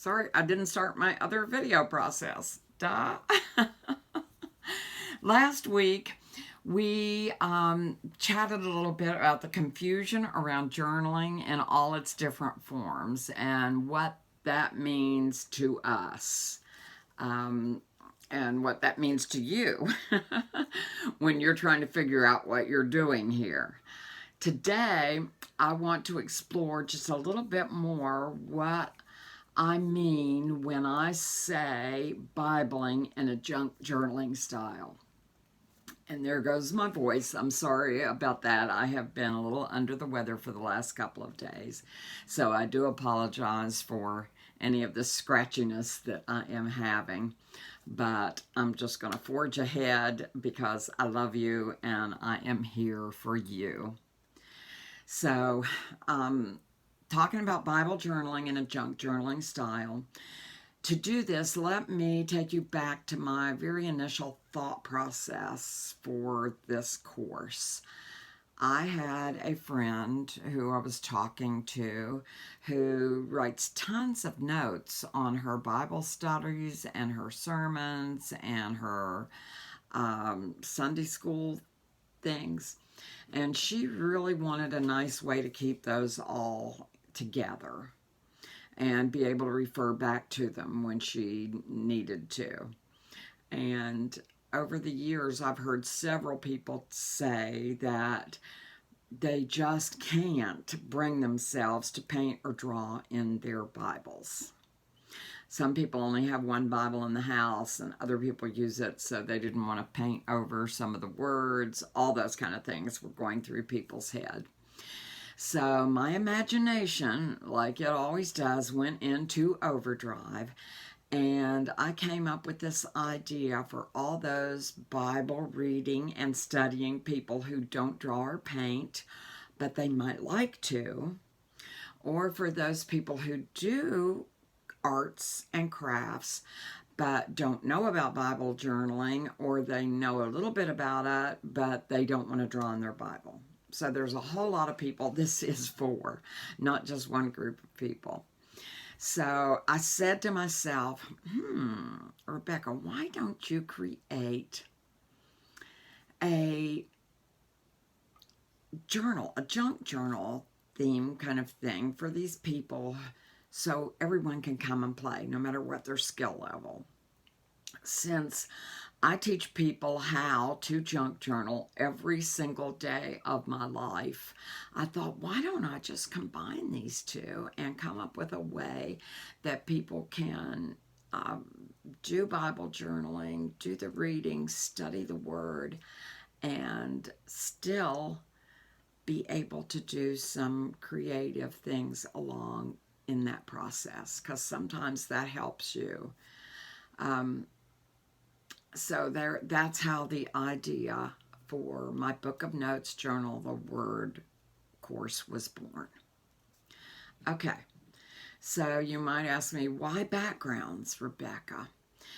sorry, I didn't start my other video process. Duh. Last week, we chatted a little bit about the confusion around journaling in all its different forms and what that means to us. And what that means to you when you're trying to figure out what you're doing here. Today, I want to explore just a little bit more what I mean when I say Bibling in a junk journaling style. And there goes my voice. I'm sorry about that. I have been a little under the weather for the last couple of days. So I do apologize for any of the scratchiness that I am having. But I'm just going to forge ahead because I love you and I am here for you. So, talking about Bible journaling in a junk journaling style. To do this, let me take you back to my very initial thought process for this course. I had a friend who I was talking to who writes tons of notes on her Bible studies and her sermons and her Sunday school things. And she really wanted a nice way to keep those all together and be able to refer back to them when she needed to. And over the years, I've heard several people say that they just can't bring themselves to paint or draw in their Bibles. Some people only have one Bible in the house, and other people use it so they didn't want to paint over some of the words. All those kind of things were going through people's head. So my imagination, like it always does, went into overdrive, and I came up with this idea for all those Bible reading and studying people who don't draw or paint, but they might like to, or for those people who do arts and crafts but don't know about Bible journaling, or they know a little bit about it but they don't want to draw in their Bible. So there's a whole lot of people this is for, not just one group of people. So I said to myself, Rebecca, why don't you create a journal, a junk journal theme kind of thing for these people so everyone can come and play, no matter what their skill level. Since I teach people how to junk journal every single day of my life, I thought, why don't I just combine these two and come up with a way that people can do Bible journaling, do the reading, study the Word, and still be able to do some creative things along in that process, because sometimes that helps you. So that's how the idea for my Book of Notes Journal the Word course was born. Okay, so you might ask me, why backgrounds, Rebecca?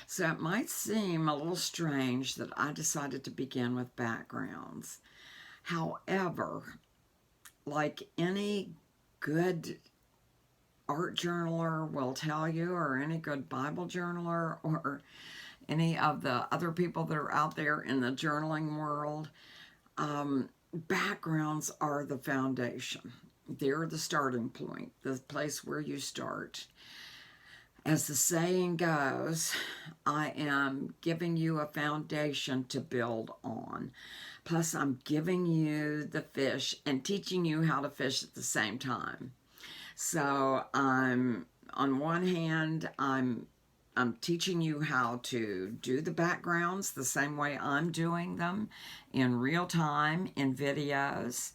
So it might seem a little strange that I decided to begin with backgrounds. However, like any good art journaler will tell you, or any good Bible journaler, or any of the other people that are out there in the journaling world, backgrounds are the foundation. They're the starting point, the place where you start. As the saying goes, I am giving you a foundation to build on. Plus, I'm giving you the fish and teaching you how to fish at the same time. So on one hand, I'm teaching you how to do the backgrounds the same way I'm doing them in real time in videos.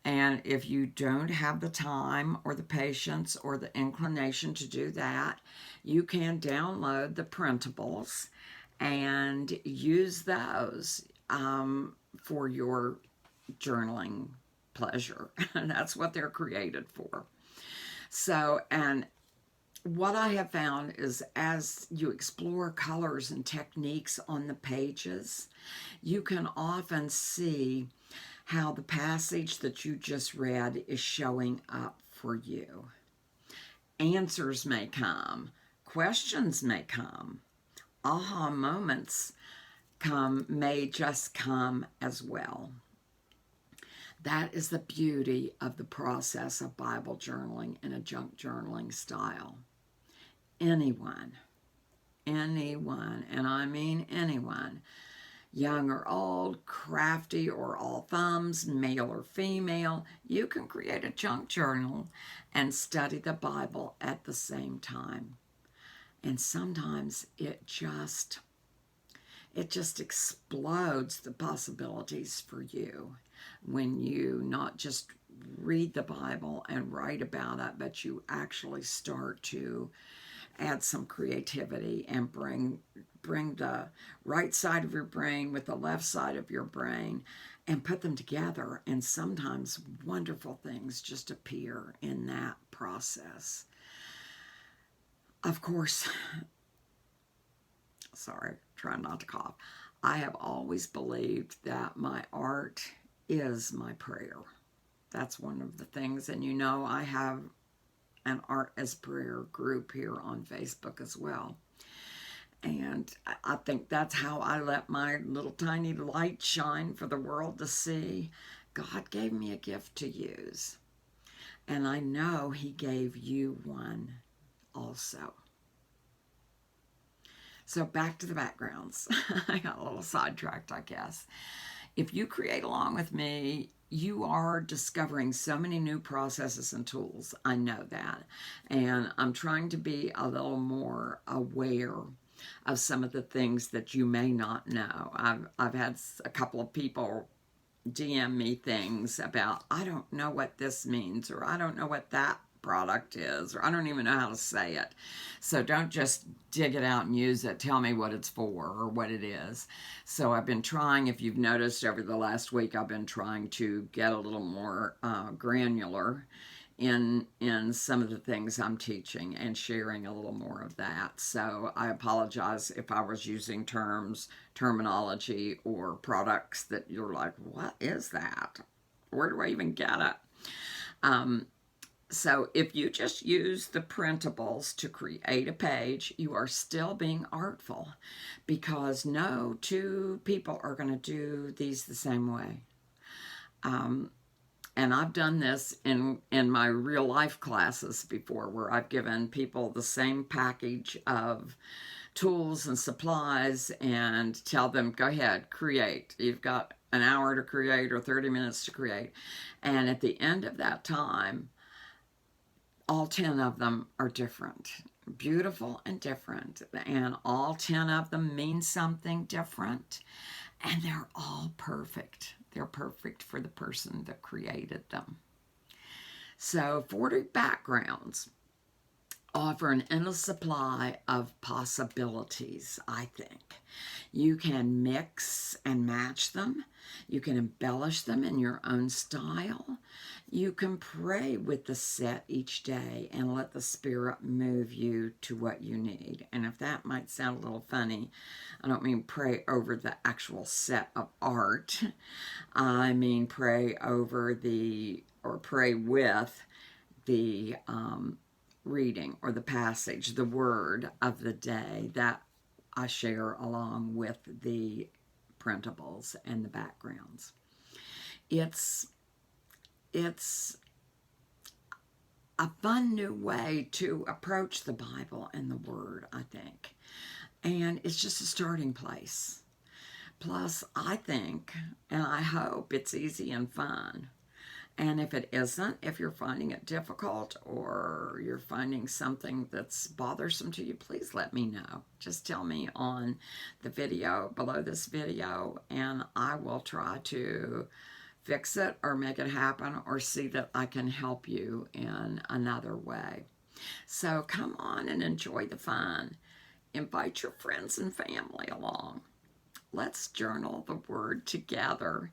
And if you don't have the time or the patience or the inclination to do that, you can download the printables and use those for your journaling pleasure. And that's what they're created for. So, and what I have found is as you explore colors and techniques on the pages, you can often see how the passage that you just read is showing up for you. Answers may come Questions may come. Aha moments may just come as well. That is the beauty of the process of Bible journaling in a junk journaling style. Anyone, and I mean anyone, young or old, crafty or all thumbs, male or female, you can create a junk journal and study the Bible at the same time. And sometimes it just explodes the possibilities for you when you not just read the Bible and write about it, but you actually start to add some creativity and bring the right side of your brain with the left side of your brain and put them together. And sometimes wonderful things just appear in that process. Of course, sorry, trying not to cough. I have always believed that my art is my prayer. That's one of the things. And you know, I have an Art as Prayer group here on Facebook as well. And I think that's how I let my little tiny light shine for the world to see. God gave me a gift to use. And I know He gave you one also. So back to the backgrounds. I got a little sidetracked, I guess. If you create along with me, you are discovering so many new processes and tools. I know that. And I'm trying to be a little more aware of some of the things that you may not know. I've had a couple of people DM me things about, I don't know what this means, or I don't know what that product is, or I don't even know how to say it. So don't just dig it out and use it. Tell me what it's for or what it is. So I've been trying, if you've noticed over the last week, I've been trying to get a little more granular in some of the things I'm teaching and sharing a little more of that. So I apologize if I was using terminology or products that you're like, what is that? Where do I even get it? So if you just use the printables to create a page, you are still being artful, because no two people are going to do these the same way. And I've done this in my real life classes before, where I've given people the same package of tools and supplies and tell them, go ahead, create. You've got an hour to create or 30 minutes to create. And at the end of that time, all 10 of them are different, beautiful and different. And all 10 of them mean something different. And they're all perfect. They're perfect for the person that created them. So 40 backgrounds offer an endless supply of possibilities, I think. You can mix and match them. You can embellish them in your own style. You can pray with the set each day and let the Spirit move you to what you need. And if that might sound a little funny, I don't mean pray over the actual set of art. I mean pray over or pray with the reading or the passage, the word of the day that I share along with the printables and the backgrounds. It's a fun new way to approach the Bible and the Word, I think. And it's just a starting place. Plus, I think, and I hope it's easy and fun. And if it isn't, if you're finding it difficult or you're finding something that's bothersome to you, please let me know. Just tell me on the video below this video, and I will try to fix it or make it happen or see that I can help you in another way. So come on and enjoy the fun. Invite your friends and family along. Let's journal the Word together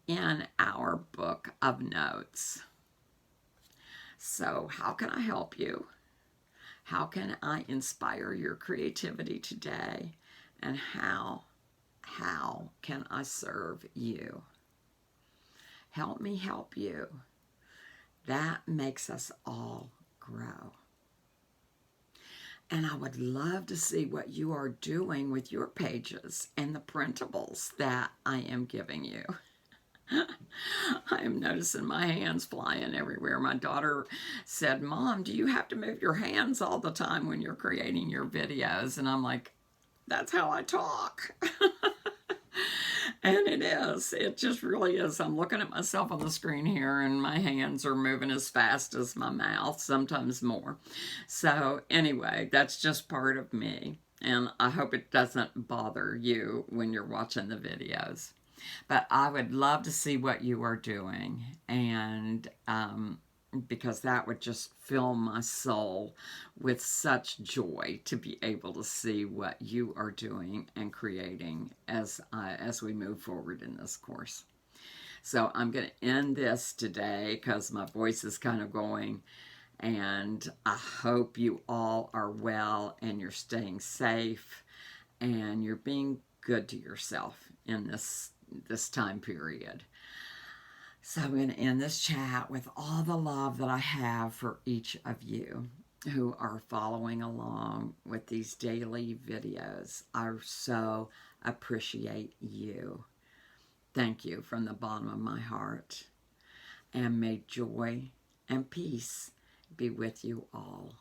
in our book of notes. So how can I help you? How can I inspire your creativity today? And how can I serve you? Help me help you. That makes us all grow. And I would love to see what you are doing with your pages and the printables that I am giving you. I am noticing my hands flying everywhere. My daughter said, Mom, do you have to move your hands all the time when you're creating your videos? And I'm like, that's how I talk. And it is. It just really is. I'm looking at myself on the screen here, and my hands are moving as fast as my mouth, sometimes more. So, anyway, that's just part of me. And I hope it doesn't bother you when you're watching the videos. But I would love to see what you are doing. And because that would just fill my soul with such joy to be able to see what you are doing and creating as we move forward in this course. So I'm going to end this today because my voice is kind of going, and I hope you all are well and you're staying safe and you're being good to yourself in this time period. So I'm going to end this chat with all the love that I have for each of you who are following along with these daily videos. I so appreciate you. Thank you from the bottom of my heart. And may joy and peace be with you all.